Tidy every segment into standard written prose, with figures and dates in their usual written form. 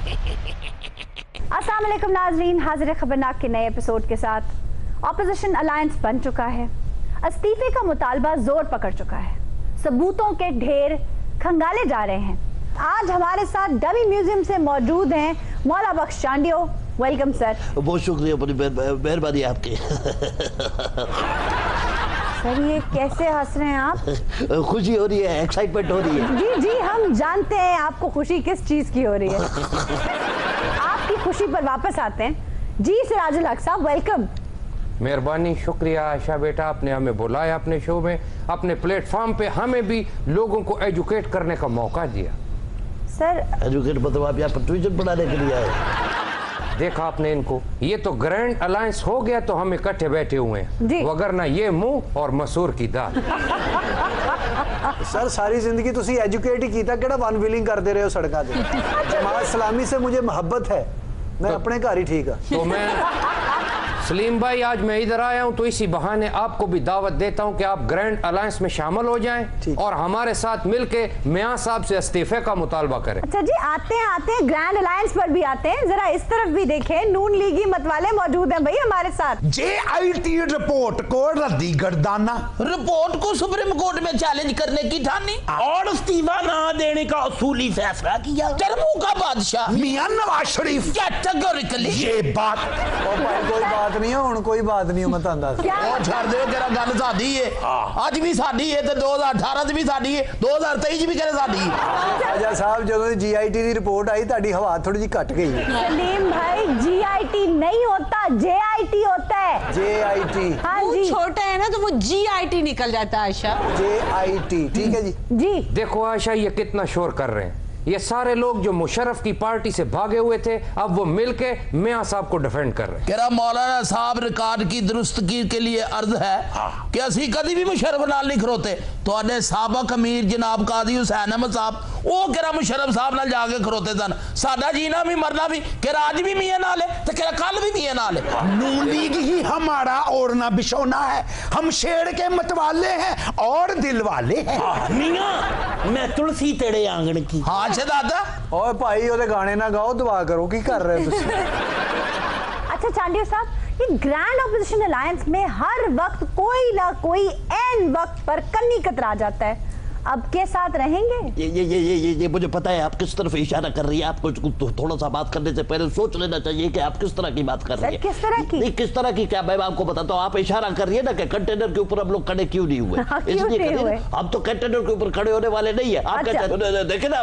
अस्सलाम वालेकुम नाज़रीन, हाजिर खबरनाक के नए एपिसोड के साथ। ऑपोजिशन अलायंस बन चुका है, इस्तीफे का मुतालबा जोर पकड़ चुका है, सबूतों के ढेर खंगाले जा रहे हैं। आज हमारे साथ डमी म्यूजियम से मौजूद हैं मौला बख्श चांडियो। Welcome sir. बहुत शुक्रिया, बड़ी मेहरबानी आपकी। सर ये कैसे हंस रहे हैं आप? खुशी हो रही है, एक्साइटमेंट हो रही है। जी जी, हम जानते हैं आपको खुशी किस चीज की हो रही है। आपकी खुशी पर वापस आते हैं। जी सिराजुल हक साहब, वेलकम। मेहरबानी, शुक्रिया आयशा बेटा, आपने हमें बुलाया अपने शो में, अपने प्लेटफॉर्म पे हमें भी लोगों को एजुकेट करने का मौका दिया। सर एजुकेट मतलब आप यहाँ पर ट्यूशन पढ़ाने के लिए आए? देखा आपने इनको, ये तो ग्रैंड अलायंस हो गया तो हम इकट्ठे बैठे हुए हैं, वगरना ये मुंह और मसूर की दाल। सर सारी जिंदगी तुसी एजुकेट ही कीता, केड़ा वन व्हीलिंग करते रहे हो सड़कों पे। जमात इस्लामी से मुझे मोहब्बत है, मैं अपने घर ही ठीक है। तो मैं सलीम भाई, आज मैं इधर आया हूं तो इसी बहाने आपको भी दावत देता हूं कि आप ग्रैंड अलायंस में शामिल हो जाएं और हमारे साथ मिलके मियां साहब से इस्तीफे का मुतालबा करें। अच्छा जी, आते हैं ग्रैंड अलायंस पर भी आते हैं। जरा इस तरफ भी देखें, नून लीगी मत वाले मौजूद हैं भाई हमारे साथ। JIT रिपोर्ट को रद्दी गर्दाना, रिपोर्ट को सुप्रीम कोर्ट में चैलेंज करने की ठानी और इस्तीफा ना देने का उसूली फैसला किया। जम्मू का बादशाह मियां नवाज शरीफ कैटेगोरिकली ये बात कोई बात नहीं है, हुण कोई बात नहीं, मैं तुहानू दस और छड़ दे केरा गल साडी है, आज भी साडी है ते 2018 च भी साडी है, 2023 च भी करे साडी है। राजा साहब जदों GIT की रिपोर्ट आई ताड़ी हवा थोड़ी जी घट गई। सलीम भाई, GIT नहीं होता, JIT होता है। JIT हाँ जी, छोटा है ना तो वो GIT निकल जाता है आयशा। JIT ठीक है जी। जी देखो आयशा, ये कितना शोर कर रहे हैं। ये सारे लोग जो मुशर्रफ की पार्टी से भागे हुए थे, अब वो मिलके मियां साहब को डिफेंड कर रहे हैं। केरा मौलाना साहब रिकॉर्ड की दुरुस्तगी के लिए अर्ज है कि असी कभी भी मुशर्रफ नाल नहीं खरोते। तो साबक अमीर जनाब काजी हुसैन अहमद साहब वो केरा मुशर्रफ साहब नाल जाके खरोते सन। साडा जीना भी मरना भी केरा आज भी मियां नाल है ते केरा कल भी मियां नाल है। नून लीग ही हमारा ओढ़ना बिछोना है, हम शेर के मतवाले हैं और दिल वाले हैं। मियां मैं तुलसी तेरे आंगन की। हाँ दादा, ओए भाई ओदे गाने ना गाओ, दुआ करो, की कर रहे हो तुसी? अच्छा चांडियो साहब, ये ग्रैंड ऑपोजिशन अलायंस में हर वक्त कोई ना कोई एन वक्त पर कन्नी कतरा जाता है। अब के साथ रहेंगे? ये मुझे पता है आप किस तरफ इशारा कर रही है। आपको तो थोड़ा सा बात करने से पहले सोच लेना चाहिए कि आप किस तरह की बात कर रही है। किस तरह की? नहीं, किस तरह की क्या मैं आपको बताता हूँ। आप इशारा कर रही है ना कि कंटेनर के ऊपर हम लोग खड़े क्यों नहीं हुए। इसलिए कर रही है, हम तो कंटेनर के ऊपर खड़े होने वाले नहीं है। आप देखे ना,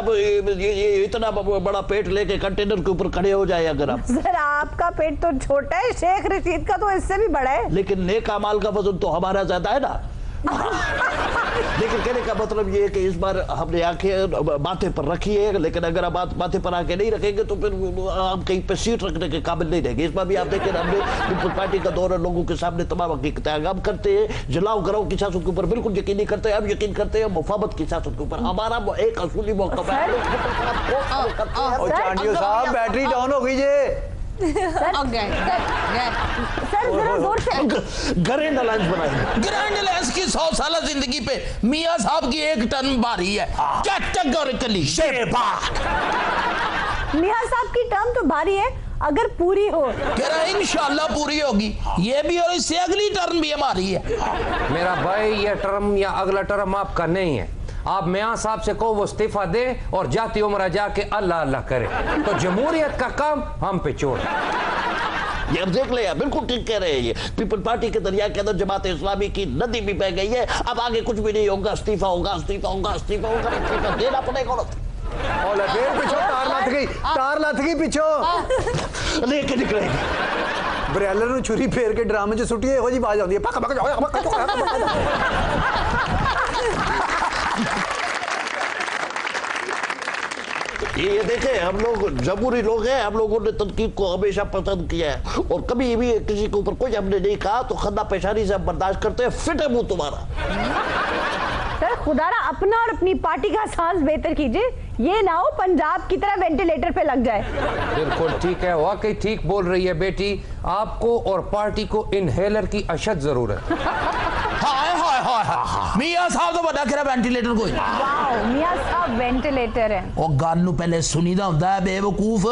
ये इतना बड़ा पेट लेके कंटेनर के ऊपर खड़े हो जाए अगर आप। सर आपका पेट तो छोटा है, शेख रशीद का तो इससे भी बड़ा है। लेकिन नेक अमाल का वजन तो हमारा ज्यादा है ना। लेकिन कहने का मतलब ये है कि इस बार हमने आंखें माथे पर रखी है, लेकिन अगर आप माथे पर आंखें नहीं रखेंगे तो फिर हम कहीं पे सीट रखने के काबिल नहीं रहेंगे। इस बार भी आप देखें, हमने पीपल्स पार्टी का दौरा लोगों के सामने तमाम हकीकतें हम करते हैं। जलाओ कराओ की सियासत के ऊपर बिल्कुल यकीन नहीं करते। हम यकीन करते हैं मुफावत की सियासत के ऊपर। हमारा एक असूली मौका है। चांडियो साहब बैटरी डाउन हो गई जे। सर जरा जोर से। ग्रैंड अलायंस बनाएंगे। ग्रैंड अलायंस की 100 साल जिंदगी पे मियां साहब की एक टर्म बारी है। कैटेगोरिकली मियां साहब की टर्म तो भारी है, अगर पूरी हो इंशाल्लाह पूरी होगी ये भी, और इससे अगली टर्म भी हमारी है। मेरा भाई, ये टर्म या अगला टर्म आपका नहीं है। आप मियां साहब से कहो वो इस्तीफा दे और जाती उम्र जाके अल्लाह अल्लाह करे, तो जमहूरियत का काम हम पे छोड़। ये अब देख ले, बिल्कुल ठीक कह रहे हैं। ये पीपल पार्टी के दरिया के अंदर जमात इस्लामी की नदी भी बह गई है। अब आगे कुछ भी नहीं होगा, इस्तीफा होगा, इस्तीफा होगा, इस्तीफा होगा, इस्तीफा देना पड़ेगा। तार लथ गई पिछो लेके निकलेंगे। ब्रेलर ਨੂੰ छुरी फेर के ड्रामे च सुटिए, ਇਹੋ जी आवाज आਉਂਦੀ है, पक ये देखें, हम लोग जमहूरी लोग हैं। हम लोगों ने तनकीद को हमेशा पसंद किया है और कभी भी किसी के ऊपर कोई हमने नहीं कहा तो खन्ना पेशानी से हम बर्दाश्त करते हैं। फिट है मुंह तुम्हारा। सर खुदारा अपना और अपनी पार्टी का सांस बेहतर कीजिए, ये ना हो पंजाब की तरह वेंटिलेटर पे लग जाए। बिल्कुल ठीक है, वाकई ठीक बोल रही है बेटी। आपको और पार्टी को इनहेलर की अशद जरूरत है। मियां साहब तो बड़ा खेरा वेंटिलेटर कोई वाओ मियां साहब वेंटिलेटर है। ओ गल नु पहले सुनीदा हुंदा है बेवकूफ,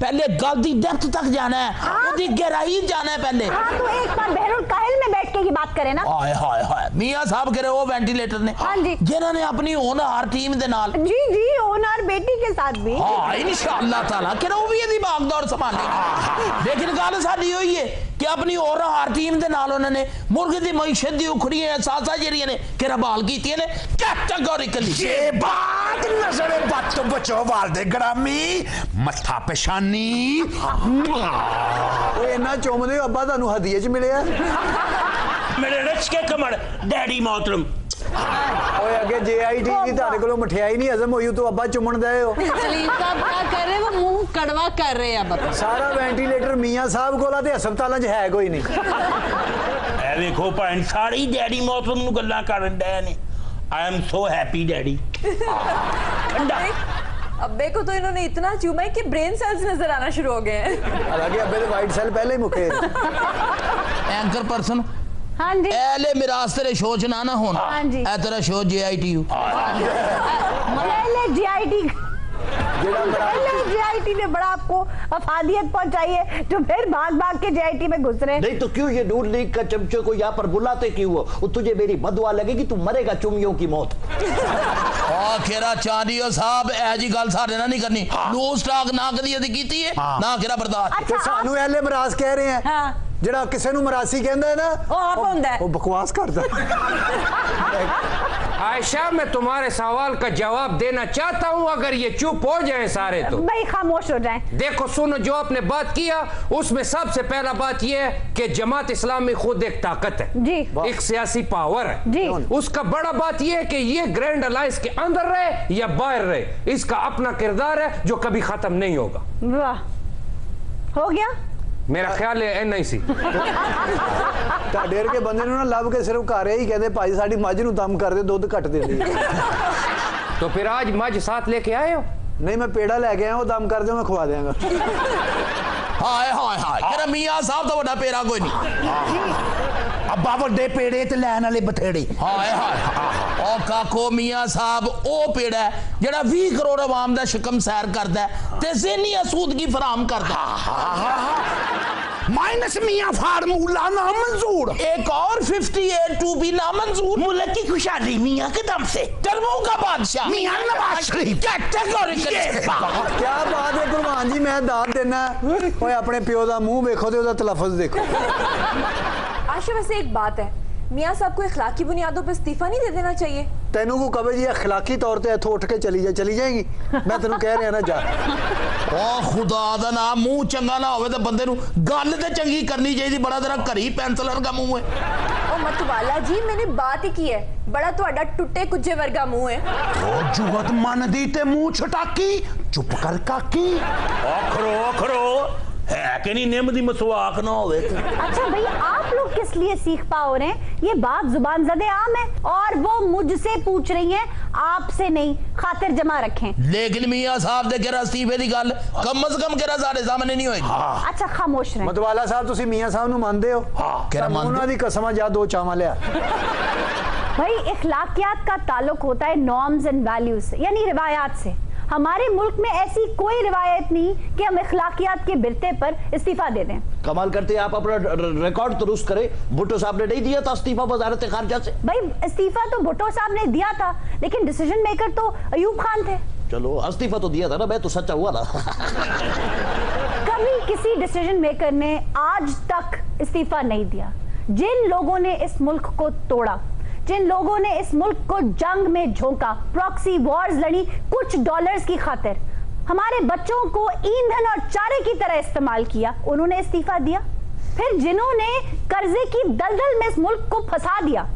पहले गल दी डेप्थ तक जाना है, ओदी गहराई जाना है पहले। हाँ तो एक बार बहरुल काहिल में बैठ के की बात करें ना। हाय हाय हाय मियां साहब करे वो वेंटिलेटर ने, हाँ जी, जिन्होंने अपनी होनहार टीम दे नाल, जी जी ओनर बेटी के साथ भी, हाँ इंशाअल्लाह ताला कि वो भी यदि भागदौड़ संभालेंगे। लेकिन गल साडी होई है कि अपनी होनहार टीम दे नाल उन्होंने मुर्गे दी मईशत दी उखड़ियां सासा जेरियां ने किरा बाल कीतियां ने कैटेगरी कली। ये बात नजरे बात तो बचो वालदे ग्रामी मत्था पेशानी। ओए इन्ना चुमदे हो अब्बा तानू हदिये च मिले मेरे रच के कमर डैडी मोहतरम। ओए अगे JIT दी तारे कोलो मठियाई नहीं हजम होई तो अब्बा चुमन दे हो। सलीम साहब क्या कर रहे हैं, वो मुंह कड़वा कर रहे हैं। बता सारा वेंटिलेटर मियां साहब कोला ते हस्पतालां च है कोई नहीं। ए देखो भैन सारी डैडी मोहतरम नु गल्लां करन डे ने। I am so happy daddy. ठंडा अब्बे को तो इन्होंने इतना चूमा है कि ब्रेन सेल्स नजर आना शुरू हो गए हैं। हालांकि अब्बे दे वाइट सेल पहले ही मुके। एंकर पर्सन हाँ जी, एले मिरास तेरे शो च ना होना। हाँ जी, ए तेरा शो JIT पहले JIT ने बड़ा आपको अफादियत पहुंचाई है, जो फिर भाग भाग के JIT में घुस रहे हैं। नहीं तो क्यों ये नून लीग का चमचे को यहाँ पर बुलाते क्यों हो? तुझे मेरी बदुआ लगेगी, तू मरेगा चुमियों की मौत। खेरा चांदियो साहब ए जी गल साडे नाल नहीं करनी। लूज स्टॉक ना कदी यदि कीती है ना खेरा बर्दाश्त। अच्छा, सानू एले मरास कह रहे हैं। हाँ ਜਿਹੜਾ ਕਿਸੇ ਨੂੰ ਮਰਾਸੀ ਕਹਿੰਦਾ ਹੈ ਨਾ ਉਹ ਆਪ ਹੁੰਦਾ ਹੈ। ਉਹ ਬਕਵਾਸ ਕਰਦਾ। आयशा मैं तुम्हारे सवाल का जवाब देना चाहता हूँ, अगर ये चुप हो जाए सारे तो। भाई खामोश हो जाएं। देखो सुनो, जो आपने बात किया उसमें सबसे पहला बात यह है कि जमात इस्लामी खुद एक ताकत है जी, एक सियासी पावर है जी। उसका बड़ा बात यह है कि ये ग्रैंड अलायंस के अंदर रहे या बाहर रहे, इसका अपना किरदार है जो कभी खत्म नहीं होगा। वाह, हो गया। मेरा ख्याल है NIC ਤੁਹਾਡੇ ਵਰਗੇ ਬੰਦੇ ਨੂੰ ਨਾ ਲੱਭ ਕੇ ਸਿਰਫ ਘਰ ਹੀ ਕਹਿੰਦੇ ਭਾਈ ਸਾਡੀ ਮੱਝ ਨੂੰ ਦਮ ਕਰ ਦੇ, ਦੁੱਧ ਘੱਟ ਦਿੰਦੀ ਹੈ। तो फिर आज मज साथ लेके आए हो? नहीं मैं पेड़ा लेके आया, वो दम कर दे मैं खवा देंगा। हाय हाय हाय तेरा मियां साहब तो बड़ा पेड़ा कोई नहीं। अब्बा वड्डे पेड़े ते लैन वाले बथेड़े। हाय हाय ओ काको मियां साहब ओ पेड़ा है जेड़ा 20 करोड़ आवाम दा शिकम सैर करदा है ते ज़हनी आसूदगी फराहम करदा है। माइनस मियां फार्मूला नामंजूर, एक और 58 टू भी नामंजूर। मुल्क की खुशहाली मियां के दम से, टर्बो का बादशाह मियां नवाज शरीफ कैटेगोरिकल। क्या बात है कुरबान जी, मैं दाद देना। ओए अपने प्यो दा मुंह देखो ते ओदा तलफ्फुज़ देखो। आशा वैसे एक बात है, मियां साहब को इखलाकी बुनियादों पर इस्तीफा नहीं दे देना चाहिए। तेनू को कवे जी अखलाकी तौर पे इथों उठ के चली जाएगी। मैं तेनू कह रहा ना जा। ओ खुदा दा नाम, मुंह चंगा ना होवे ते बंदे नू गल ते चंगी करनी चाहिए। बड़ा तेरा घरी पेंसिलर का मुंह है। ओ मतवाला जी मैंने बात ही की है, बड़ा तुहाडा टुटे कुज्जे वर्गा मुंह है। ओ जुगत मन दी ते मुंह छटाकी, चुप कर काकी। ओखरो ओखरो है कि नहीं, निम दी मसवाक ना होवे। अच्छा भाई, आप लोग किस लिए सीख पाओ रहे हैं? ये बात जुबान ज़दे आम है और वो मुझसे पूछ रही हैं, आपसे नहीं। खातिर जमा रखें। लेकिन मियां साहब दे केरा इस्तीफे दी गल कम से कम केरा साडे सामने नहीं होएगी। अच्छा खामोश रहें। मतवाला साहब तुसी मियां साहब नू मानदे हो? केरा मानदे? उन्हां दी कसम जा दो चावा लिया। भाई इखलाकियात का ताल्लुक होता है नॉर्म्स एंड वैल्यूज से, यानी रिवायात से। हमारे मुल्क में ऐसी कोई रिवायत नहीं कि हम इखलाकियात के बिरते पर इस्तीफा दे दें। कमाल करते हैं आप, अपना रिकॉर्ड दुरुस्त करें। भुट्टो साहब ने नहीं दिया था इस्तीफा वजारत खारजा से। भाई इस्तीफा तो भुट्टो साहब ने दिया था, लेकिन डिसीजन मेकर तो अयूब खान थे। चलो इस्तीफा तो दिया था ना, मैं तो सच्चा हुआ ना। कभी किसी डिसीजन मेकर ने आज तक इस्तीफा नहीं दिया। जिन लोगों ने इस मुल्क को तोड़ा, जिन लोगों ने इस मुल्क को जंग में झोंका, प्रॉक्सी वॉर्स लड़ी कुछ डॉलर्स की खातिर, हमारे बच्चों को ईंधन और चारे की तरह इस्तेमाल किया, उन्होंने इस्तीफा दिया। फिर जिन्होंने कर्जे की दलदल में इस मुल्क को फंसा दिया,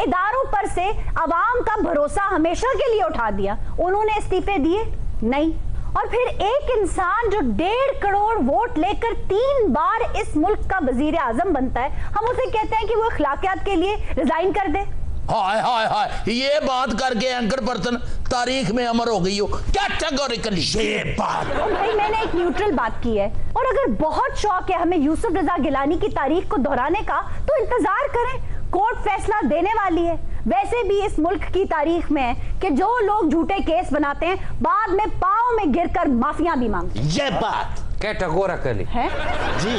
इदारों पर से अवाम का भरोसा हमेशा के लिए उठा दिया, उन्होंने इस्तीफे दिए नहीं। और फिर एक इंसान जो 1.5 करोड़ वोट लेकर 3 बार इस मुल्क का वजीर आजम बनता है, हम उसे कहते हैं कि वो इखलाकियात के लिए रिजाइन कर दे। हाय हाय हाय, ये बात करके एंकर पर्सन तारीख में अमर हो गई हो। कैटेगोरिकली ये बात। भाई मैंने एक न्यूट्रल बात की है, और अगर बहुत शौक है हमें यूसुफ रजा गिलानी की तारीख को दोहराने का, तो इंतजार करें। कोर्ट फैसला देने वाली है। वैसे भी इस मुल्क की तारीख में है कि जो लोग झूठे केस बनाते हैं बाद में पाँव में गिरकर माफिया भी मांगते हैं। ये बात कैटेगोरिकली है जी,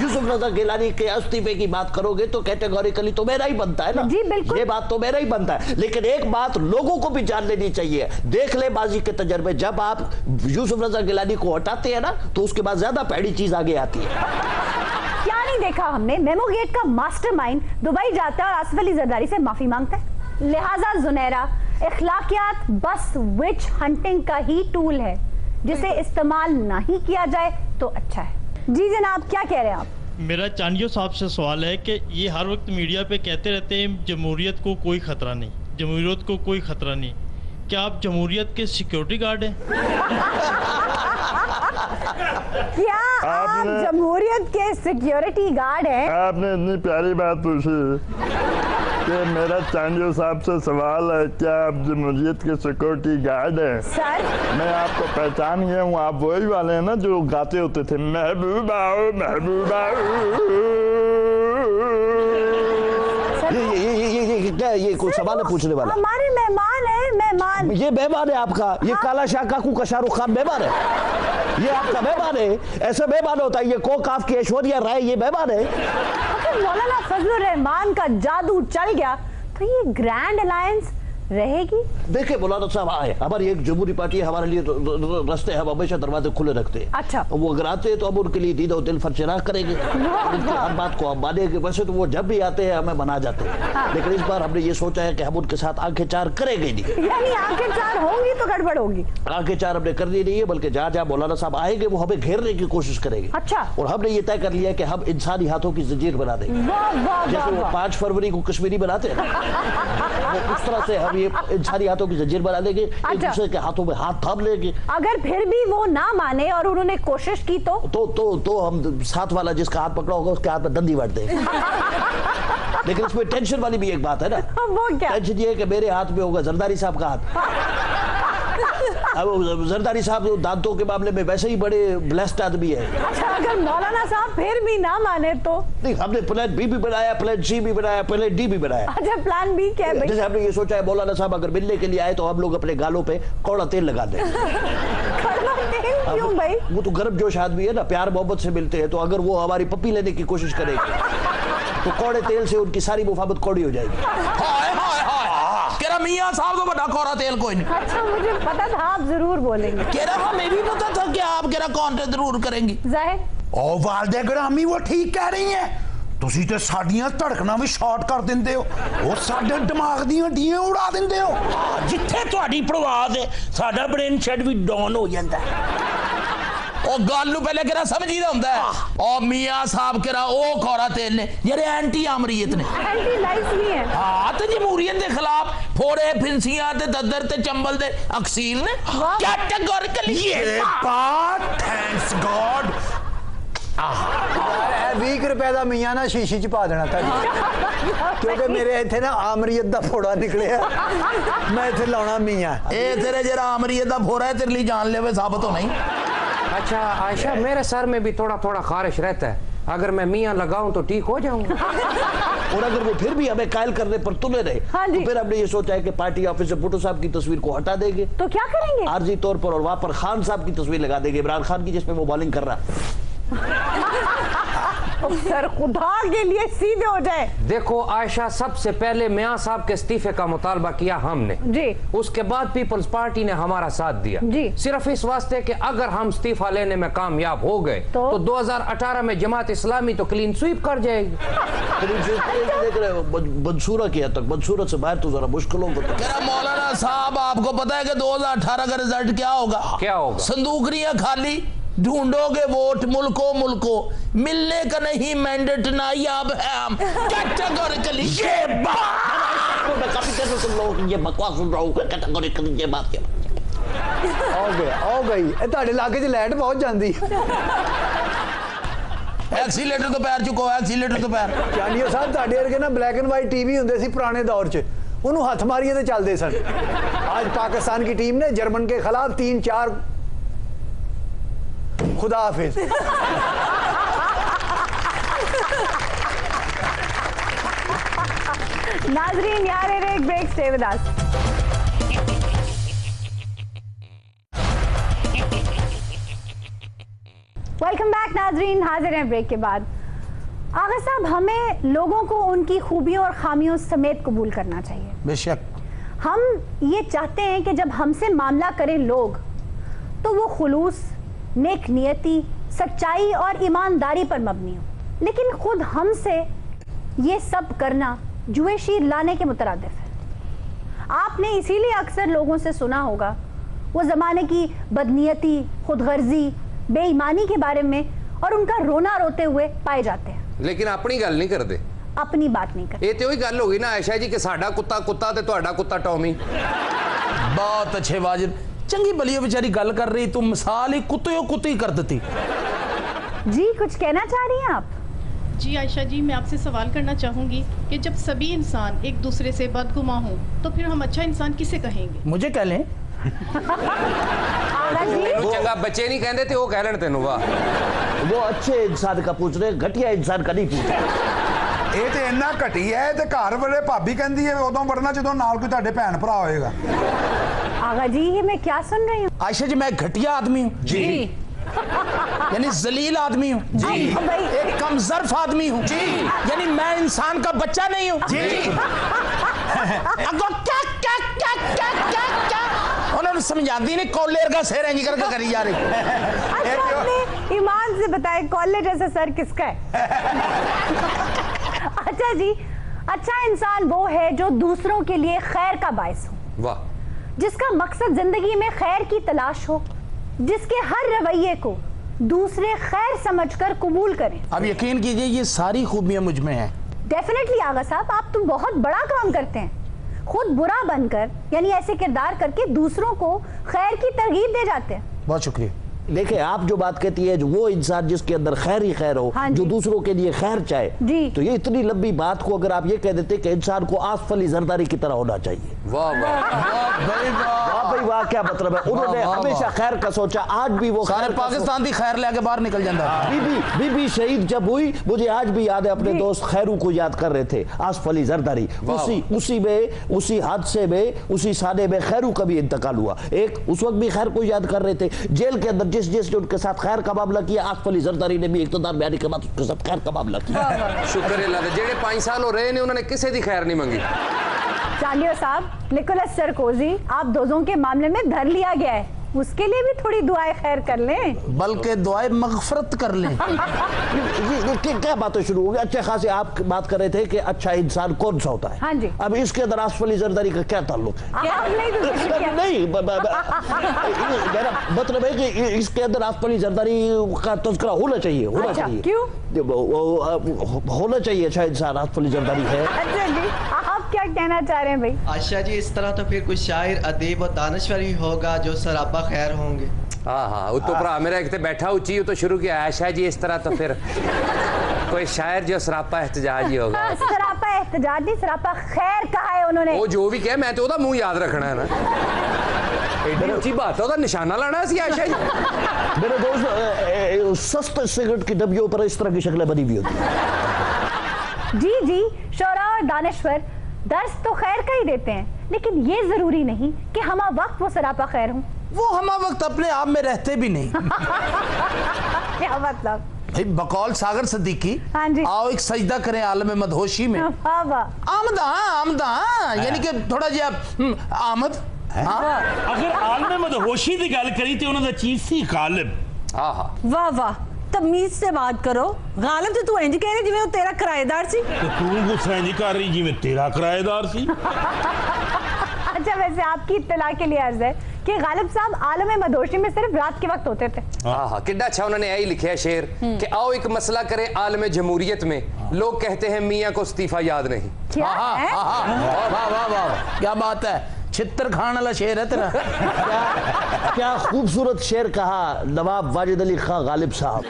यूसुफ रजा गिलानी के इस्तीफे की बात करोगे तो कैटेगोरिकली तो मेरा ही बनता है ना। जी बिल्कुल, ये बात तो मेरा ही बनता है, लेकिन एक बात लोगों को भी जान लेनी चाहिए। देख ले बाजी के तजर्बे, जब आप यूसुफ रजा गिलानी को हटाते हैं ना तो उसके बाद ज्यादा पैड़ी चीज आगे आती है। क्या नहीं देखा हमने, मेमो गेट का मास्टरमाइंड दुबई जाता है और आसिफ अली जरदारी से माफी मांगता है। लिहाजा जुनैरा, इखलाकियात बस विच हंटिंग का ही टूल है, जिसे इस्तेमाल नहीं किया जाए तो अच्छा है। जी जनाब, क्या कह रहे हैं आप? मेरा चांडियो साहब से सवाल है कि ये हर वक्त मीडिया पे कहते रहते हैं जमहूरियत को कोई ख़तरा नहीं, जमहूरियत को कोई ख़तरा नहीं। क्या आप जमहूरियत के सिक्योरिटी गार्ड हैं? क्या आप जमहूरियत के सिक्योरिटी गार्ड हैं? आपने इतनी प्यारी बात पूछी कि मेरा चांडियो साहब से सवाल है, क्या आप जमहूरियत के सिक्योरिटी गार्ड हैं? सर मैं आपको पहचान गया हूँ, आप वही वाले हैं ना जो गाते होते थे महबूबा महबूबा। ये कोई सवाल है पूछने वाला? हमारे मेहमान है, मेहमान। ये मेहमान है आपका, ये काला शाह काकू का शाहरुख खान मेहमान है, ये आपका मेहमान है। ऐसा मेहमान होता है, ये कोकाफ की ऐश्वर्या राय ये मेहमान है। अगर मौलाना फजलुर रहमान का जादू चल गया तो ये ग्रैंड अलायंस रहेगी? देखिए मौलाना साहब आए, हमारी एक जमहूरी पार्टी है, हमारे लिए रास्ते हम हमेशा दरवाजे खुले रखते हैं। अच्छा, वो अगर आते हैं तो हम उनके लिए दीद और दिल फरचिराग करेंगे, उनकी हर बात को हम मानेंगे। वैसे तो वो जब भी आते हैं हमें बना जाते हैं, हाँ। लेकिन इस बार हमने ये सोचा है कि हम उनके साथ आंखें चार करेंगे नहीं। यानी आंखें चार होंगी तो गड़बड़ होगी? आंखें चार हमने करनी नहीं है, बल्कि जहाँ जहाँ मौलाना साहब आएंगे वो हमें घेरने की कोशिश करेंगे। अच्छा, और हमने ये तय कर लिया है कि हम इंसानी हाथों की जंजीर बना देंगे, जैसे वो 5 फरवरी को कश्मीरी बनाते हैं वो उस तरह से हम ये इंसानी हाथों की जंजीर बना लेंगे। अच्छा। एक दूसरे के हाथों में हाथ थाम लेंगे। अगर फिर भी वो ना माने और उन्होंने कोशिश की तो हम साथ वाला जिसका हाथ पकड़ा होगा उसके हाथ में दंडी बांट देंगे। लेकिन इसमें टेंशन वाली भी एक बात है ना। वो क्या? टेंशन ये है कि मेरे हाथ में होगा जरदारी साहब का हाथ। अब जरदारी साहब दांतों के मामले में वैसे ही बड़े ब्लेस्ड आदमी है। अच्छा, अगर मौलाना साहब फिर भी ना माने तो? नहीं, हमने प्लान बी भी बनाया, प्लान सी भी बनाया, प्लान डी भी बनाया। अच्छा, प्लान बी क्या है भाई? जैसे हमने ये सोचा है मौलाना साहब अगर मिलने के लिए आए तो हम लोग अपने गालों पे कौड़ा तेल लगा दें। कड़वा तेल क्यों भाई? वो तो गर्मजोश आदमी है ना, प्यार मोहब्बत से मिलते हैं, तो अगर वो हमारी पप्पी लेने की कोशिश करेंगे तो कौड़े तेल से उनकी सारी मुफाबत कौड़ी हो जाएगी। हाय हाय हाय, केरा मियां साहब तो बड़ा कोरा तेल कोई नहीं। अच्छा, मुझे पता था आप जरूर बोलेंगे। केरा हमें भी पता था कि आप केरा कॉन्टेंट जरूर करेंगी। जाहिर ओ वालदे ग्रामी वो ठीक कह रही हैं, ਤੁਸੀਂ ਤੇ ਸਾਡੀਆਂ ਧੜਕਣਾਂ ਵੀ ਸ਼ਾਰਟ ਕਰ ਦਿੰਦੇ ਹੋ, ਉਹ ਸਾਡੇ ਦਿਮਾਗ ਦੀਆਂ ਡੀਆਂ ਉਡਾ ਦਿੰਦੇ ਹੋ। ਜਿੱਥੇ ਤੁਹਾਡੀ ਪ੍ਰਵਾਸ ਹੈ ਸਾਡਾ ਬ੍ਰੇਨ ਸ਼ੈਡ ਵੀ ਡਾਊਨ ਹੋ ਜਾਂਦਾ ਹੈ। ਉਹ ਗੱਲ ਨੂੰ ਪਹਿਲੇ ਕਿਹੜਾ ਸਮਝੀਦਾ ਹੁੰਦਾ ਹੈ। ਉਹ ਮੀਆਂ ਸਾਹਿਬ ਕਿਹੜਾ ਉਹ ਖੌਰਾ ਤੇਲ ਨੇ ਜਿਹੜੇ ਐਂਟੀ ਅਮਰੀਅਤ ਨੇ, एंटी लाइफ नहीं है। ਹਾਂ ਤੇ ਜਮਹੂਰੀਅਤ ਦੇ ਖਿਲਾਫ ਫੋੜੇ ਫਿੰਸੀਆਂ ਤੇ ਦੱਦਰ ਤੇ ਚੰਬਲ ਦੇ ਅਕਸੀਲ ਨੇ ਕੈਟੇਗੋਰਿਕਲੀ। ਇਹ ਬਾਤ ਥੈਂक्स गॉड। 20 रुपए का मियाँ ना शीशी च पा देना था, क्योंकि मेरे इतने ना आमरीयत का फोड़ा निकले, मैं इतने लाना मियाँ। ਇਹ ਤੇਰੇ ਜਿਹੜਾ ਅਮਰੀਅਤ ਦਾ ਫੋੜਾ ਹੈ ਤੇਰੇ ਲਈ जानलेवा साबित होना ही। अच्छा आयशा, मेरे सर में भी थोड़ा थोड़ा खारिश रहता है, अगर मैं मियाँ लगाऊं तो ठीक हो जाऊंगा। और अगर वो फिर भी हमें कायल करने पर तुले रहे हाँ जी। तो फिर हमने ये सोचा है कि पार्टी ऑफिस से भुट्टो साहब की तस्वीर को हटा देंगे तो क्या करेंगे? आर्जी तौर पर, और वहां पर खान साहब की तस्वीर लगा देंगे, इमरान खान की, जिसमें वो बॉलिंग कर रहा। सर खुदा के लिए सीधे हो जाए। देखो आयशा, सबसे पहले मियाँ साहब के इस्तीफे का मुतालबा किया हमने जी, उसके बाद पीपल्स पार्टी ने हमारा साथ दिया जी। सिर्फ इस वास्ते कि अगर हम इस्तीफा लेने में कामयाब हो गए तो 2018 में जमात इस्लामी तो क्लीन स्वीप कर जाएगी। देख रहे हो मंसूरा किया तक, मंसूरा से बाहर तो जरा मुश्किलों को तो। कह रहा मौलाना साहब आपको पता है कि 2018 का रिजल्ट क्या होगा? क्या होगा? संदूकरियां खाली, ढूंढोगे वोट मुल्को मुल्को, मिलने का नहीं मैंडेट नायाब है हम। कैटेगोरिकली ये बात, मैं काफी देर से तुम लोगों की ये बकवास सुन रहा हूँ, कैटेगोरिकली ये बात क्या? आ गई ਤੁਹਾਡੇ ਇਲਾਕੇ 'ਚ ਲਾਈਟ ਪਹੁੰਚ ਜਾਂਦੀ। एक्सीलेटर तो पैर चुको, एक्सीलेटर तो पैर। ਚਾਂਡੀਓ ਸਾਹਿਬ ਤੁਹਾਡੇ ਵਰਗੇ ਨਾ ਬਲੈਕ ਐਂਡ ਵਾਈਟ टीवी ਹੁੰਦੇ ਸੀ ਪੁਰਾਣੇ दौर 'ਚ, ਉਹਨੂੰ ਹੱਥ ਮਾਰੀਏ ਤੇ ਚੱਲਦੇ ਸਨ। आज पाकिस्तान की टीम ने जर्मन के खिलाफ 3-4 खुदा हाफिज। नाजरीन यहाँ ले रहे एक break, stay with us. Welcome back नाजरीन, हाजिर हैं ब्रेक के बाद। आगा साहब, हमें लोगों को उनकी खूबियों और खामियों समेत कबूल करना चाहिए। बेशक। हम ये चाहते हैं कि जब हमसे मामला करें लोग तो वो खुलूस, नेक नियति, सच्चाई और ईमानदारी पर मबनी हो, लेकिन खुद हमसे ये सब करना जुए शीर लाने के मुतरादिफ है। आपने इसीलिए अक्सर लोगों से सुना होगा वो ज़माने की बदनीयती, खुदगर्जी, बेईमानी के बारे में और उनका रोना रोते हुए पाए जाते हैं, लेकिन अपनी गल नहीं करते, अपनी बात नहीं करते। ये तो ही गल होगी ना आयशा जी कि साडा कुत्ता कुत्ता ते तुहाडा कुत्ता टॉमी। बहुत अच्छे वाजिब, चंगी भली बेचारी गल कर रही, तुम मिसाल ही कुत्ते कुत्ती कर देती। जी कुछ कहना चाह रही हैं आप? जी आयशा जी, मैं आपसे सवाल करना चाहूँगी कि जब सभी इंसान एक दूसरे से बदगुमा हों तो फिर हम अच्छा इंसान किसे कहेंगे? मुझे कह लें। चंगा बच्चे नहीं कहते थे, वो कह लें तेनू। वाह, वो अच्छे इंसान का पूछ रहे, घटिया इंसान का नहीं पूछ रहे। ਇਹ ਤੇ ਇੰਨਾ ਘਟੀ ਹੈ ਤੇ ਘਰ ਵਾਲੇ ਭਾਬੀ ਕਹਿੰਦੀ ਹੈ ਉਦੋਂ ਵੜਨਾ ਜਦੋਂ ਨਾਲ ਕੋਈ ਤੁਹਾਡੇ ਭੈਣ ਭਰਾ ਹੋਏਗਾ। आगा जी ये मैं क्या सुन रही हूँ? आयशा जी मैं एक घटिया आदमी हूँ जी, यानी जलील आदमी हूँ जी, एक कमजर्फ आदमी हूँ जी, यानी मैं इंसान का बच्चा नहीं हूँ जी। अगो क्या क्या क्या क्या क्या क्या उन्होंने समझाती नहीं, कॉलेर का सिर इंज करके करी जा रही। अच्छा आपने ईमान से बताए कॉलेज जैसा सर किसका है? अच्छा जी, अच्छा इंसान वो है जो दूसरों के लिए खैर का बायस हो, वाह, जिसका मकसद जिंदगी में खैर की तलाश हो, जिसके हर रवैये को दूसरे खैर समझकर कबूल करें। अब यकीन कीजिए ये सारी खूबियां मुझ में हैं। डेफिनेटली आगा साहब, आप तो बहुत बड़ा काम करते हैं, खुद बुरा बनकर यानी ऐसे किरदार करके दूसरों को खैर की तरगीब दे जाते हैं। बहुत शुक्रिया। देखिए आप जो बात कहती है, जो वो इंसान जिसके अंदर खैर ही खैर हो, हाँ जो दूसरों के लिए खैर चाहे जी, तो ये इतनी लंबी बात को अगर आप ये कह देते कि इंसान को आसफली जरदारी की तरह होना चाहिए। वाह वाह भाई वाह, क्या मतलब है? उन्होंने हमेशा खैर का सोचा, आज भी वो सारे पाकिस्तान की खैर लेके बाहर निकल जाता है। बीबी शहीद जब हुई, मुझे आज भी याद है, अपने दोस्त खैरू को याद कर रहे थे, आसफली जरदारी, उसी हादसे में, उसी सादे में खैरू का भी इंतकाल हुआ। एक उस वक्त भी खैर को याद कर रहे थे, जेल के अंदर जिसने उनके साथ खैर का मामला किया, आसफली जरदारी ने भी इक़्तिदार में आने के बाद उसके साथ खैर का मामला किया। शुक्र अल्लाह दा, जेड़े 5 साल हो रहे ने उन्होंने किसी की खैर नहीं मंगी। चांडियो साहब, निकोलस सरकोजी आप दोजों के मामले में धर लिया गया है, उसके लिए भी थोड़ी दुआएं खैर कर लें, बल्कि दुआएं मगफरत कर लें। ये क्या बातें शुरू हो गई? अच्छे खासे आप बात कर रहे थे कि अच्छा इंसान कौन सा होता है। हाँ जी। अब इसके अंदर आसफली जरदारी का क्या ताल्लुक है? नहीं, मेरा मतलब है कि इसके अंदर आसफली जरदारी का तज़किरा होना चाहिए, होना चाहिए। क्यों होना चाहिए? अच्छा इंसान आसफली जरदारी है। अच्छा जी, आप क्या कहना चाह रहे हैं भाई? आशा जी, इस तरह तो फिर कोई शायर, अदीब और दानश्वर ही होगा जो सराबा खैर होंगे। हाँ हाँ, वो तो भरा मेरा एक तो बैठा ऊंची तो शुरू किया आयशा जी, इस तरह तो फिर कोई शायर जो सरापा एहतजाज ही होगा। सरापा एहतजाज नहीं, सरापा खैर कहा है उन्होंने। वो जो भी कहे, मैं तो मुंह याद रखना है ना। एडी ऊंची बात है, निशाना लाना सी आयशा जी। मेरे दोस्त, सस्ते सिगरेट की डब्बियों पर इस तरह की शक्लें बनी हुई होती हैं। जी जी, शोरा और दानश्वर दर्स तो खैर का ही देते हैं, लेकिन ये जरूरी नहीं कि हमा वक्त वो सरापा खैर हूँ। वो हमा वक्त अपने आप में रहते भी नहीं। क्या मतलब? भाई बकौल सागर सदीकी, हाँ जी, आओ एक सजदा करें आलम मदहोशी में। आमदा आमदा, यानी कि थोड़ा जिहा आमद। अगर आलम मदहोशी की गल करी तो उन्होंने चीज सी गालिब। वाह वाह, तमीज से बात करो। गालिब तो तू इंज कह रही जिवें वो तेरा किराएदार सी। तो तू गुस्सा इंज कर रही जिवें तेरा किराएदार सी। अच्छा, वैसे आपकी इत्तला के लिए अर्ज है कि गालिब साहब आलम मदहोशी में सिर्फ रात के वक्त होते थे। हाँ हाँ, कितना अच्छा उन्होंने यही लिखा है शेर कि आओ एक मसला करें आलम जमहूरियत में, लोग कहते हैं मियाँ को इस्तीफा याद नहीं। वाह वाह वाह, क्या बात है, छितर खान वाला शेर है तेरा। क्या खूबसूरत शेर कहा नवाब वाजिद अली खान गालिब साहब।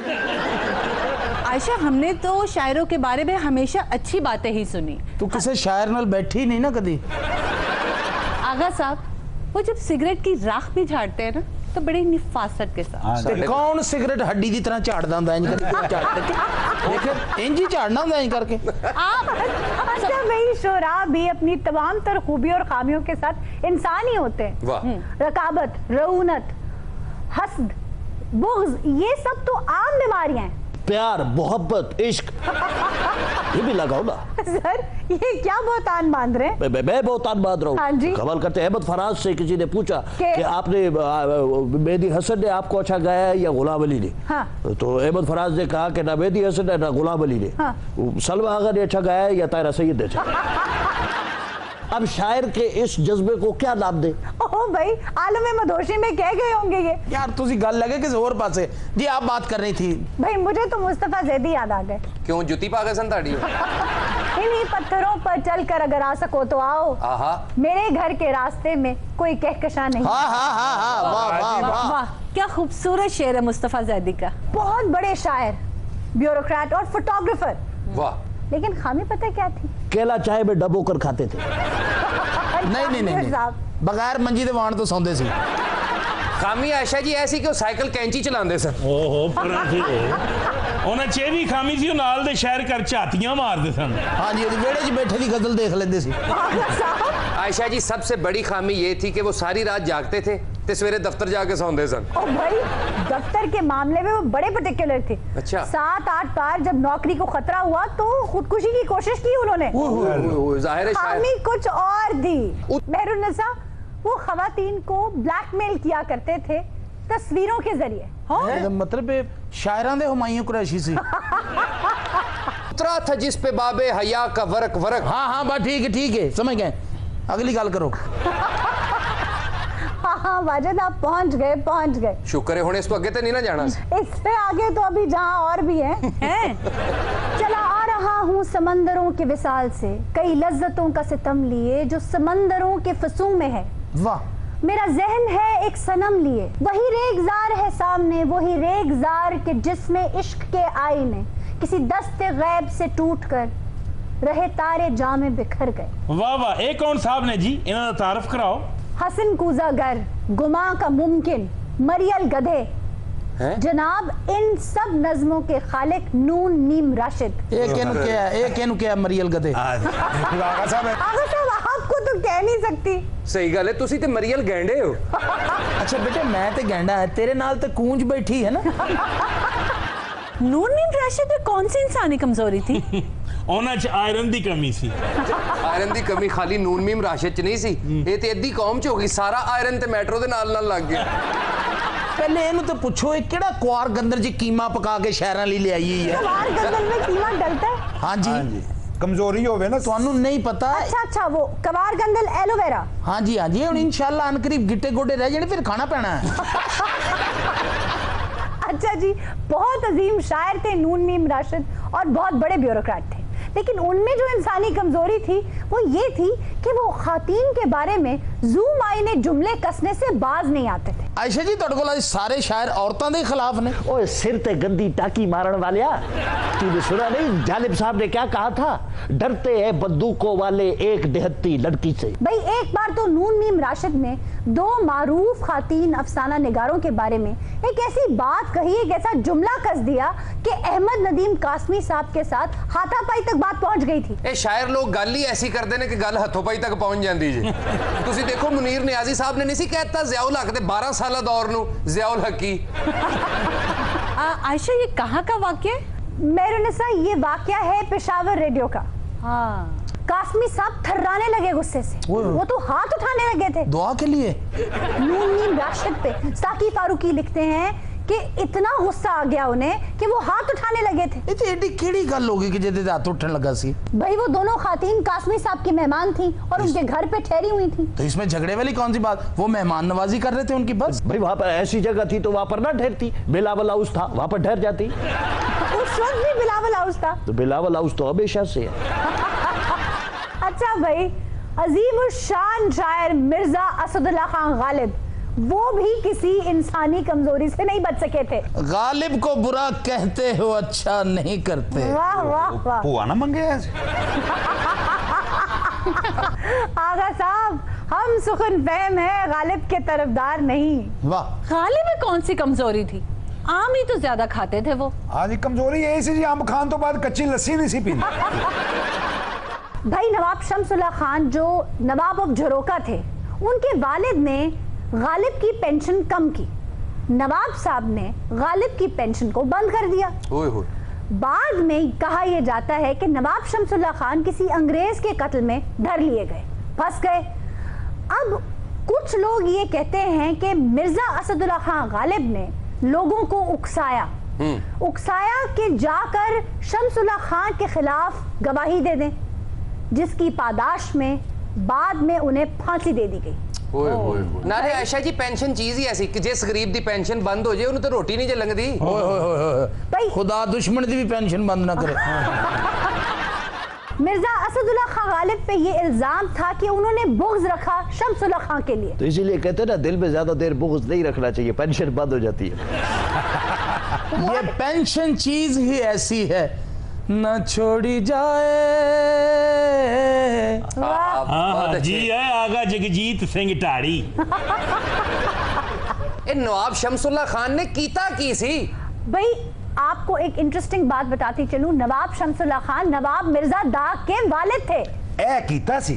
आयशा, हमने तो शायरों के बारे में हमेशा अच्छी बातें ही सुनी। तू किसी शायर नाल बैठी नहीं ना कदी? आगा साहब, वो जब सिगरेट की राख भी झाड़ते हैं ना तो बड़ी निफासत के साथ। कौन सिगरेट हड्डी की तरह झाड़दा हुंदा है? लेकिन इंजी झाड़ना होता है करके। अच्छा भाई, शोरा भी अपनी तमाम तर खूबियों और खामियों के साथ इंसान ही होते हैं। वाह। रकाबत, रऊनत, हस्द, बुग़्ज़, ये सब तो आम बीमारियां हैं। प्यार, मोहब्बत, इश्क, ये भी लगाओ ना। सर ये क्या बहुतान बांध रहे हैं? मैं बहुतान बांध रहा हूँ। हाँ जी। कमाल करते हैं। अहमद फराज से किसी ने पूछा कि आपने मेहदी हसन ने आपको अच्छा गाया है या गुलाम अली ने? हाँ। तो अहमद फराज ने कहा कि ना मेहदी हसन है ना गुलाम अली ने। हाँ। सलमा आगा ने अच्छा गाया है या तायरा सैयद ने अच्छा। अब शायर के इस जज्बे को क्या नाम दे? ओह भाई, आलम मदहोशी में कह गए होंगे ये। यार तुझी गल लगे किसी और पासे जी, आप बात कर रही थी। भाई मुझे तो मुस्तफा जैदी याद आ गए। क्यों जुती पागे सन ताड़ी? इन्हीं पत्थरों पर चलकर अगर आ सको तो आओ, मेरे घर के रास्ते में कोई कहकशा नहीं। हाँ हाँ हाँ हाँ, वाह वाह वाह वाह, क्या खूबसूरत शेर है मुस्तफा जैदी का। बहुत बड़े शायर, ब्यूरोक्रेट और फोटोग्राफर। वाह। लेकिन खामी पता क्या थी? केला चाय में डबो कर खाते थे। नहीं, बगैर मंजी दे वाण तो सौंदे सी। खामी आयशा जी ऐसी कि साइकिल कैंची चलाते सन। ओहो उन्हें चेवी खामी सी, नाल दे शहर कर झातियां मारते सन। हाँ जी, वेड़े च बैठे दी गजल देख लेंदे सी। आयशा जी सबसे बड़ी खामी ये थी कि वो सारी रात जागते थे ते सवेरे दफ्तर जाके सौंदे सन। ओ भाई, दफ्तर के मामले में वो बड़े पर्टिकुलर थे। अच्छा। 7-8 बार जब नौकरी को खतरा हुआ तो खुदकुशी की कोशिश की उन्होंने। जाहिर है खामी कुछ और थी। मेहरुन्निसा वो खवातीन को ब्लैकमेल किया करते थे तस्वीरों के जरिए। हाँ? मतलब शायरां दे हुमायूं कुरैशी सी। उतरा था जिस पे बाबे हया का वर्क वर्क। हाँ हाँ बस ठीक है समझ गए। अगली गल करो। हाँ वाजिद, आप पहुंच गए। शुक्र है, होने इस तो आगे तो नहीं ना जाना। इससे आगे तो अभी जहाँ और भी है। चला आ रहा हूँ समंदरों के विसाल से, कई लज्जतों का सितम लिए जो समंदरों के फसूं में है। वाह। मेरा जहन है एक सनम लिए, वही रेगजार है सामने, वही रेगजार के जिसमें इश्क के आईने किसी दस्ते गैब से टूट कर रहे तारे जामे बिखर गए। वाह वाह, एक कौन साहब ने जी, इन्होंने तारफ कराओ। हसन कूजागर, गुमा का मुमकिन, मरियल गधे, जनाब इन सब नज़मों के खालिक नून मीम राशिद। एक क्या मरियल गधे। आगा साहब आपको तो कह नहीं सकती। सही गल है, तुसी ते मरियल गैंडे हो। अच्छा बेटे मैं ते गैंडा है, तेरे नाल ते कूंज बैठी है ना। नून मीम राशिद में कौन सी इंसानी कमजोरी थी? ਉਹਨਾਂ ਚ ਆਇਰਨ ਦੀ ਕਮੀ ਸੀ। आयरन ਦੀ कमी खाली नून मीम राशिद च नहीं सी, ये ते अद्धी कौम च हो गई। सारा आयरन ते मेट्रो दे नाल नाल लग गया। पहले इन्हू तो पूछो ये केड़ा कुआर गंदर जी कीमा पका के शहरां ਲਈ लियाई है। कुआर गंदर में कीमा डलता है? हाँ जी। कमजोरी होवे ना ਤੁਹਾਨੂੰ नहीं पता। अच्छा वो कवार गंदल एलोवेरा। हाँ जी हुण इंशाल्लाह अनकरीब गिट्टे गोडे रह जाने, फिर खाना पैना है। अच्छा जी, बहुत अजीम शायर थे नून मीम राशिद और बहुत बड़े ब्यूरोक्रेट थे, लेकिन उनमें जो इंसानी कमजोरी थी वो ये थी कि वो खातीन के बारे में जूम आईने जुमले कसने से बाज नहीं आते थे। आयशा जी तुहाडे कोल सारे शायर औरतां दे खिलाफ ने। ओए सिर ते गंदी टाकी मारन वालिया, तूने सुना नहीं जालिब साहब ने क्या कहा था? डरते हैं बंदूकों वाले एक देहती लड़की से। भाई एक बार तो नून मीम राशिद ने 2 मारूफ खातीन अफसाना निगारों के बारे में एक ऐसी बात कही, एक ऐसा जुमला कस दिया कि अहमद नदीम कासमी साहब के साथ हाथापाई तक बात पहुंच गई थी। ए शायर लोग गल ही ऐसी करते ने कि गल हथोपाई तक पहुंच जाती जी। तुसी देखो मुनीर नियाजी साहब ने नहीं सी कहता ज़ियाउल हक दे 12 साल दौर नू ज़ियाउल हकी। आयशा ये कहाँ का वाक्य? मेहरुन्निसा ये वाक्या है पेशावर रेडियो का। हाँ। कासमी साहब थर्राने लगे गुस्से से, वो तो हाथ उठाने लगे थे दुआ के लिए। नून मीम राशिद पे साकी फारूकी लिखते हैं कि इतना गुस्सा आ गया उन्हें कि वो हाथ उठाने लगे थे। ये एडी केड़ी गल होगी कि जेदे हाथ उठने लगा सी? भाई वो दोनों खातीन कासमी साहब की मेहमान थी और उनके घर पे ठहरी हुई थी। तो इसमें झगड़े वाली कौन सी बात? वो मेहमान नवाजी कर रहे थे उनकी, बस। भाई वहाँ पर ऐसी जगह थी तो वहाँ पर ना ठहरती, बिलावल हाउस था वहाँ पर ठहर जाती। उस वक्त भी बिलावल हाउस था? तो बिलावल हाउस तो हमेशा से है। अच्छा भाई, अजीम शान शायर मिर्जा असदुल्ला खान गालिब, वो भी किसी इंसानी कमजोरी से नहीं बच सके थे। गालिब को बुरा कहते हो अच्छा नहीं करते। वाह वाह वाह। हुआ ना मंगे आगा साहब, हम सुखन फहम है, गालिब के तरफदार नहीं। वाह। गालिब में कौन सी कमजोरी थी? आम ही तो ज्यादा खाते थे वो। हाँ जी, कमजोरी यही सी जी, आम खान तो बाद कच्ची लस्सी नहीं सी पीनी। भाई नवाब शमसुल्लाह खान जो नवाब ऑफ झरोका थे, उनके वालिद ने गालिब की पेंशन कम की। नवाब साहब ने गालिब की पेंशन को बंद कर दिया। बाद में कहा यह जाता है कि नवाब शमसुल्लाह खान किसी अंग्रेज के कत्ल में धर लिए गए, फंस गए। अब कुछ लोग ये कहते हैं कि मिर्जा असदुल्लाह खान गालिब ने लोगों को उकसाया कि जाकर शमसुल्लाह खान के खिलाफ गवाही दे दें, जिसकी पादाश में बाद में उन्हें फांसी दे दी गई। नारे आयशा जी, पेंशन चीज ही ऐसी कि जिस गरीब दी पेंशन बंद हो जाए उन्हें तो रोटी नहीं लगदी। खुदा दुश्मन दी भी पेंशन बंद ना करे। मिर्जा असदुल्लाह खान गालिब पे ये इल्जाम था कि उन्होंने बुग़्ज़ रखा शमसुल्लाह खान के लिए। तो इसीलिए कहते हैं ना, दिल में ज्यादा देर बुग़्ज़ नहीं रखना चाहिए, पेंशन बंद हो जाती है। ये पेंशन चीज ही ऐसी है, न छोड़ी जाए। हाँ जी है आगा जगजीत सिंह ढाड़ी। नवाब शमसुल्लाह खान ने कीता की सी। भाई आपको एक इंटरेस्टिंग बात बताती चलूं, नवाब शमसुल्लाह खान नवाब मिर्जा दाग के वालिद थे। ए कीता सी।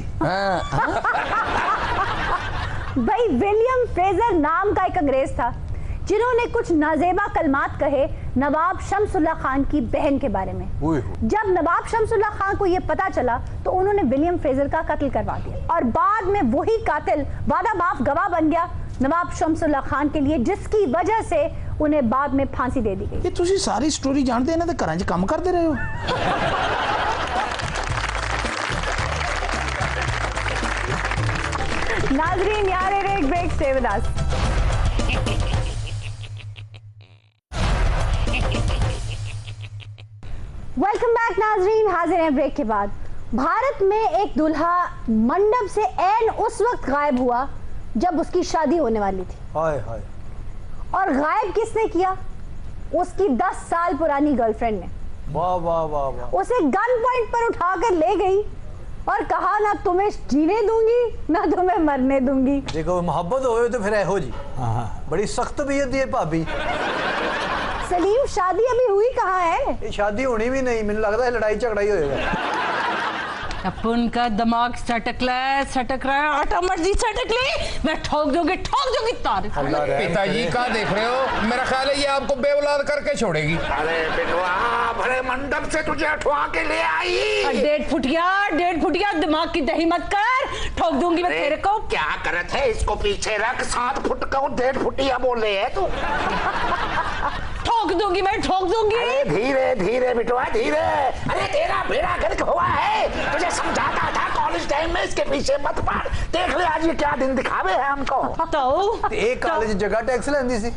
भाई विलियम फ्रेजर नाम का एक अंग्रेज था जिन्होंने कुछ नाजेबा कलमात कहे नवाब शमसुल्लाह खान की बहन के बारे में। जब नवाब शमसुल्लाह खान को यह पता चला तो उन्होंने विलियम फ्रेजर का कत्ल करवा दिया और बाद में वही कातिल वादा माफ गवाह बन गया नवाब शमसुल्लाह खान के लिए, जिसकी वजह से उन्हें बाद में फांसी दे दी गई। ये तुसी सारी स्टोरी जानते हैं ना, तो घरां च काम करते रहे हो। नाजरीन यार एक break, stay with us. Welcome back नाजरीन, हाजिर हैं ब्रेक के बाद। भारत में एक दूल्हा मंडप से ऐन उस वक्त गायब हुआ जब उसकी शादी होने वाली थी। हाय हाय। और गायब किसने किया? उसकी 10 साल पुरानी गर्लफ्रेंड ने। वाह वाह वाह वाह। उसे गन पॉइंट पर उठाकर ले गई और कहा ना तुम्हें जीने दूंगी ना तुम्हें मरने दूंगी। देखो मोहब्बत हो तो फिर ऐहो जी। बड़ी सख्त तबीयत है भाभी। सलीम, शादी अभी हुई कहाँ है? ये शादी होनी भी नहीं, मुझे लगता है लड़ाई झगड़ा ही होएगा। अपन का दिमाग सटक रहा है, आटा मर्जी सटक ले, मैं ठोक दूंगी तार। पिताजी कहाँ देख रहे हो? मेरा ख्याल है ये आपको बेऔलाद करके छोड़ेगी। अरे बिटवा, भले मंडप से तुझे उठवा के ले आई। डेढ़ फुटिया दिमाग की दही मत कर, ठोक दूंगी मैं तेरे को। क्या करत है, इसको पीछे रख। 7 फुट का 1.5 फुटिया बोले है तू। ठोक दूंगी मैं, ठोक दूंगी। अरे धीरे धीरे बिटवा, धीरे। अरे तेरा बेड़ा गर्क हुआ है, तुझे समझाता था कॉलेज टाइम में इसके पीछे मत पड़। देख ले आज ये क्या दिन दिखावे है हमको। तो एक कॉलेज जगह टैक्स लेंदी सी।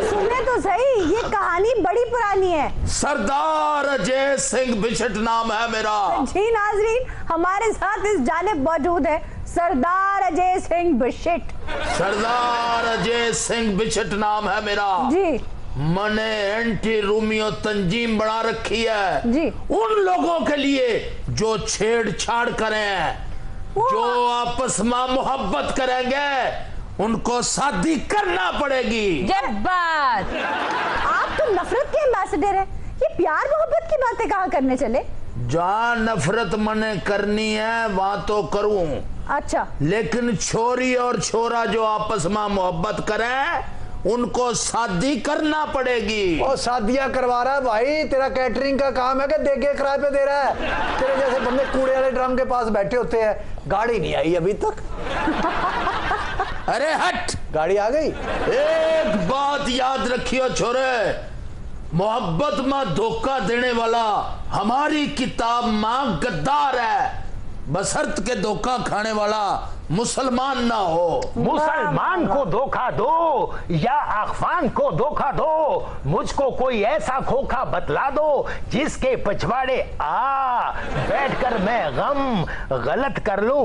सुनने तो सही, ये कहानी बड़ी पुरानी है। सरदार अजय सिंह बिछट नाम है मेरा। जी नाजरीन, हमारे साथ इस जानिब मौजूद है सरदार अजय सिंह बिछट। सरदार अजय सिंह बिछट नाम है मेरा जी। मैंने एंटी रोमियो तंजीम बना रखी है जी। उन लोगों के लिए जो छेड़छाड़ करें, जो आपस में मोहब्बत करेंगे, उनको शादी करना पड़ेगी। बात आप तो नफरत के एम्बेसडर हैं, ये प्यार मोहब्बत की बातें कहाँ करने चले? जहाँ नफरत मने करनी है वहां तो करूं। अच्छा, लेकिन छोरी और छोरा जो आपस में मोहब्बत करें उनको शादी करना पड़ेगी। और शादियां करवा रहा है भाई, तेरा कैटरिंग का काम है कि दे के किराए पे दे रहा है? तेरे जैसे बंदे कूड़े वाले ड्रम के पास बैठे होते हैं। गाड़ी नहीं आई अभी तक। अरे हट, गाड़ी आ गई। एक बात याद रखियो छोरे, मोहब्बत में धोखा देने वाला हमारी किताब में गद्दार है, बशर्त के धोखा खाने वाला मुसलमान ना हो। मुसलमान को धोखा दो या अफगान को धोखा दो, मुझको कोई ऐसा खोखा बतला दो जिसके पिछवाड़े बैठकर मैं गम गलत कर लूं।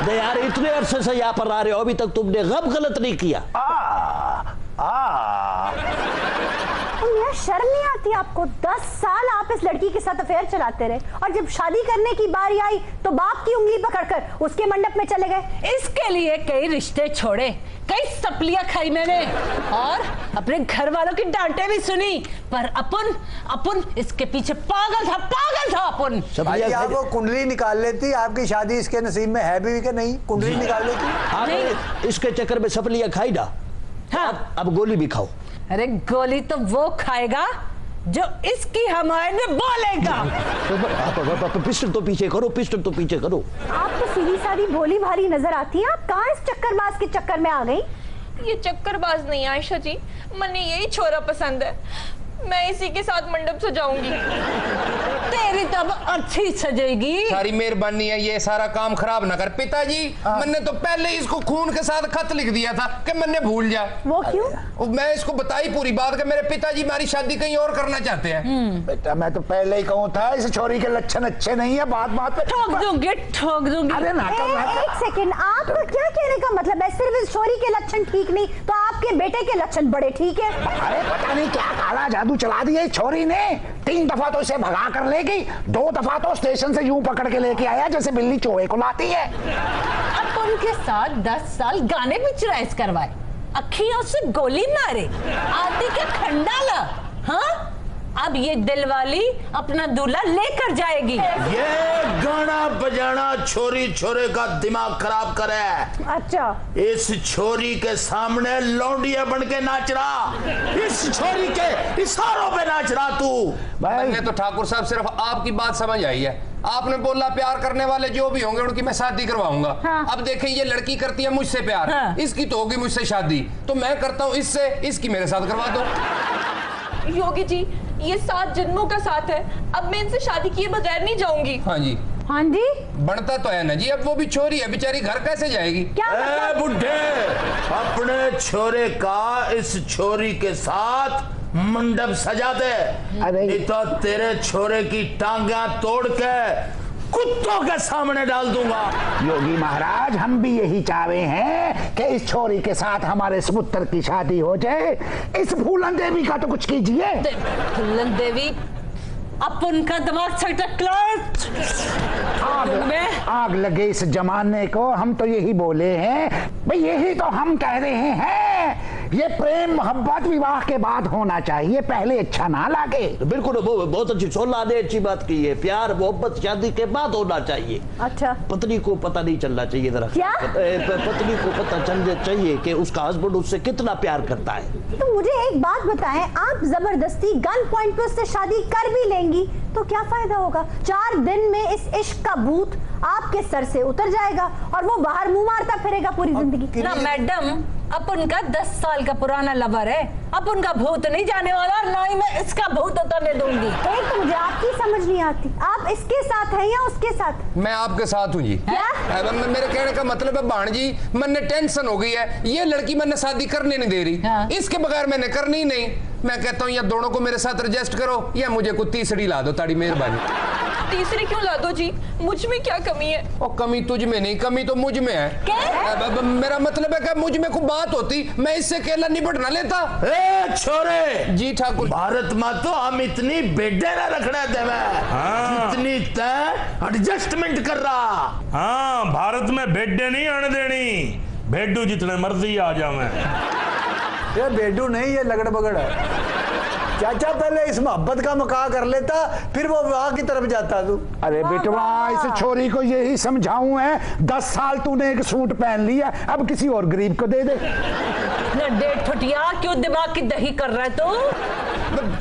नहीं यार, इतने अरसे से यहाँ पर आ रहे हो, अभी तक तुमने गम गलत नहीं किया। शर्म नहीं आती आपको? 10 साल आप इस लड़की के साथ अफेयर चलाते रहे और जब शादी करने की बारी आई तो बाप की उंगली पकड़कर उसके मंडप में चले गए। इसके लिए कई रिश्ते छोड़े, कई सपलियां खाई मैंने और अपने घर वालों की डांटे भी सुनी, पर अपन इसके पीछे पागल था अपन। भाई आप वो कुंडली निकाल लेती, आपकी शादी इसके नसीब में है भी कि नहीं? कुंडली निकाल लेती। आपने इसके चक्कर में सपलियां खाई ना। हाँ। अब गोली भी खाओ। अरे गोली तो वो खाएगा जो इसकी हमारे में बोलेगा। पिस्टल तो पीछे करो, पिस्टल तो पीछे करो। आप तो सीधी सादी भोली भारी नजर आती हैं। आप कहाँ इस चक्करबाज के चक्कर में आ गई? ये चक्करबाज नहीं आयशा जी, मन्ने यही छोरा पसंद है, मैं इसी के साथ मंडप सजाऊंगी। तेरी तब अच्छी सजेगी। सारी मेहरबानी है, ये सारा काम खराब ना कर। पिताजी मैंने तो पहले इसको खून के साथ खत लिख दिया था कि मैंने भूल जा। वो क्यों? मैं इसको बताई पूरी बात कि मेरे पिताजी हमारी शादी कहीं और करना चाहते हैं। बेटा मैं तो पहले ही कहूँ था इस छोरी के लक्षण अच्छे नहीं है, बात पे ठोक दूंगी। अरे ना एक सेकंड, आपका क्या कहने का मतलब है? सिर्फ इस छोरी के लक्षण ठीक नहीं तो आपके बेटे के लक्षण बड़े ठीक है। अरे पता नहीं क्या काला जादू चला दिया इस छोरी ने। 3 दफा तो इसे भगा कर ले गई, 2 दफा तो स्टेशन से यूं पकड़ के लेके आया जैसे बिल्ली चूहे को लाती है। अब उनके साथ 10 साल गाने पिक्चराइज करवाए, अखियों से गोली मारे, आदि के खंडाला। हाँ, अब ये दिलवाली अपना दूल्हा लेकर जाएगी। ये गाना बजाना छोरी छोरे का दिमाग खराब करे। अच्छा, इस छोरी के सामने लौंडिया बन के नाच रहा, इस छोरी के इशारों पे नाच रहा तू। मैंने तो ठाकुर साहब सिर्फ आपकी बात समझ आई है। आपने बोला प्यार करने वाले जो भी होंगे उनकी मैं शादी करवाऊंगा। हाँ। अब देखें ये लड़की करती है मुझसे प्यार। हाँ। इसकी तो होगी मुझसे शादी, तो मैं करता हूँ इससे, इसकी मेरे साथ करवा दो। योगी जी, ये 7 जन्मों का साथ है, अब मैं इनसे शादी किए बगैर नहीं जाऊंगी। हाँ जी, हाँ जी, बनता तो है ना जी। अब वो भी छोरी है बेचारी, घर कैसे जाएगी? क्या मतलब? बुढ़े, अपने छोरे का इस छोरी के साथ मंडप सजा दे, नहीं तो तेरे छोरे की टांगा तोड़ के कुत्तों के सामने डाल दूंगा। योगी महाराज हम भी यही चाहते हैं कि इस छोरी के साथ हमारे समुद्र की शादी हो जाए। इस फूलन देवी का तो कुछ कीजिए। फूलन देवी अपन का दिमाग आग लगे इस जमाने को। हम तो यही बोले हैं भाई, यही तो हम कह रहे हैं, ये प्रेम मोहब्बत विवाह के बाद होना चाहिए, पहले अच्छा ना लगे। बिल्कुल, बहुत अच्छी सोना ने अच्छी बात की है। प्यार मोहब्बत शादी के बाद होना चाहिए। अच्छा, पत्नी को पता नहीं चलना चाहिए जरा। क्या? पत्नी को पता चलना चाहिए कि उसका हस्बैंड उससे कितना प्यार करता है। तो मुझे एक बात बताएं, आप जबरदस्ती गन पॉइंट पर उससे शादी कर भी लेंगी तो क्या फायदा होगा? 4 दिन में इस इश्क का भूत आपके सर से उतर जाएगा और वो बाहर मुंह मारता फिरेगा पूरी जिंदगी। ना मैडम, अपन का 10 साल का पुराना लवर है, अपन का भूत नहीं जाने वाला, ना ही मैं इसका भूत उतरने दूंगी। एक तो मुझे आपकी समझ नहीं आती, आप इसके साथ हैं या उसके साथ? मैं आपके साथ हूँ जी। क्या? मेरे कहने का मतलब है भाणजी, मैंने टेंशन हो गई है, ये लड़की मैंने शादी करने नहीं दे रही। हाँ। इसके बगैर मैंने करनी ही नहीं। मैं कहता हूँ या दोनों को मेरे साथ एडजस्ट करो या मुझे कोई तीसरी ला दो, ताड़ी मेहरबानी। तीसरी क्यों ला दो जी, मुझ में क्या कमी है? और कमी तुझ में नहीं, कमी तो मुझ में है। क्या? मेरा मतलब है कि मुझ में कोई बात होती मैं इससे अकेला निपट ना लेता। ए छोरे जी ठाकुर, भारत माँ तो हम इतनी बेडे ना रखने दे, जितनी तय एडजस्टमेंट कर रहा। हाँ, भारत में बेडे नहीं आने देनी, बेडू जितने मर्जी आ जावे। ये बेडू नहीं, ये लगड़ बगड़ है। चाचा पहले इस मोहब्बत का मका कर लेता, फिर वो विवाह की तरफ जाता तू। अरे बेटवा, इस छोरी को यही समझाऊं है, 10 साल तूने एक सूट पहन लिया, अब किसी और गरीब को दे दे। ना डेढ़ फटिया, क्यों दिमाग की दही कर रहा है तू?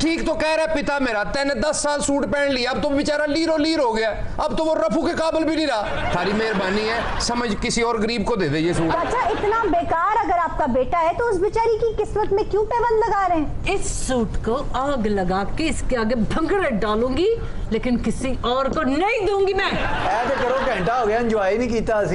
ठीक तो कह रहा है पिता मेरा, तेने 10 साल सूट पहन लिया, अब तो बेचारा लीरो लीर हो गया, अब तो वो रफू के काबिल भी नहीं रहा। थारी मेहरबानी है, समझ किसी और गरीब को दे दे ये सूट। चाचा इतना बेकार अगर आपका बेटा है तो उस बेचारी की किस्मत में क्यों पैबंद लगा रहे हैं? इस सूट को आग लगा के इसके आगे भंगड़े डालूंगी, लेकिन किसी और को नहीं दूंगी मैं। ऐसे करो, घंटा हो गया एंजॉय नहीं किया।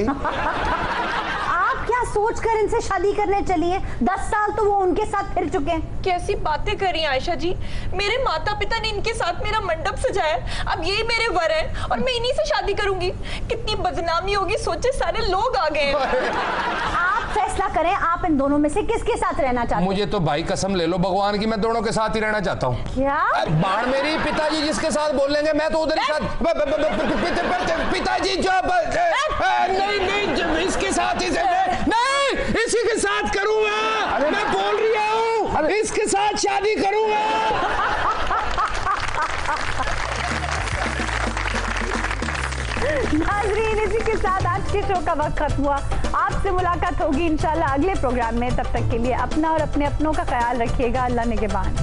सोचकर इनसे शादी करने चली है? 10 साल तो वो उनके साथ फिर चुके हैं। कैसी बातें कर रही हैं आयशा जी? मेरे माता पिता ने इनके साथ मेरा मंडप सजाया, अब ये मेरे वर हैं और मैं इन्हीं से शादी करूंगी। कितनी बदनामी होगी, सोचे सारे लोग आ गए। आप फैसला करें, आप इन दोनों में से किसके साथ रहना चाहते हैं? मुझे तो भाई कसम ले लो भगवान की, मैं दोनों के साथ ही रहना चाहता हूँ। क्या बाण मेरी पिताजी जिसके साथ बोल लेंगे मैं तो उधर ही साथ। पिताजी जो नहीं इसके साथ ही नहीं इसी के साथ करूंगा, मैं बोल रहा हूँ इसके साथ शादी करूंगा। नाज़रीन, इसी के साथ आज के शो का वक्त खत्म हुआ। आपसे मुलाकात होगी इंशाल्लाह अगले प्रोग्राम में। तब तक के लिए अपना और अपने अपनों का ख्याल रखिएगा। अल्लाह निगहबान।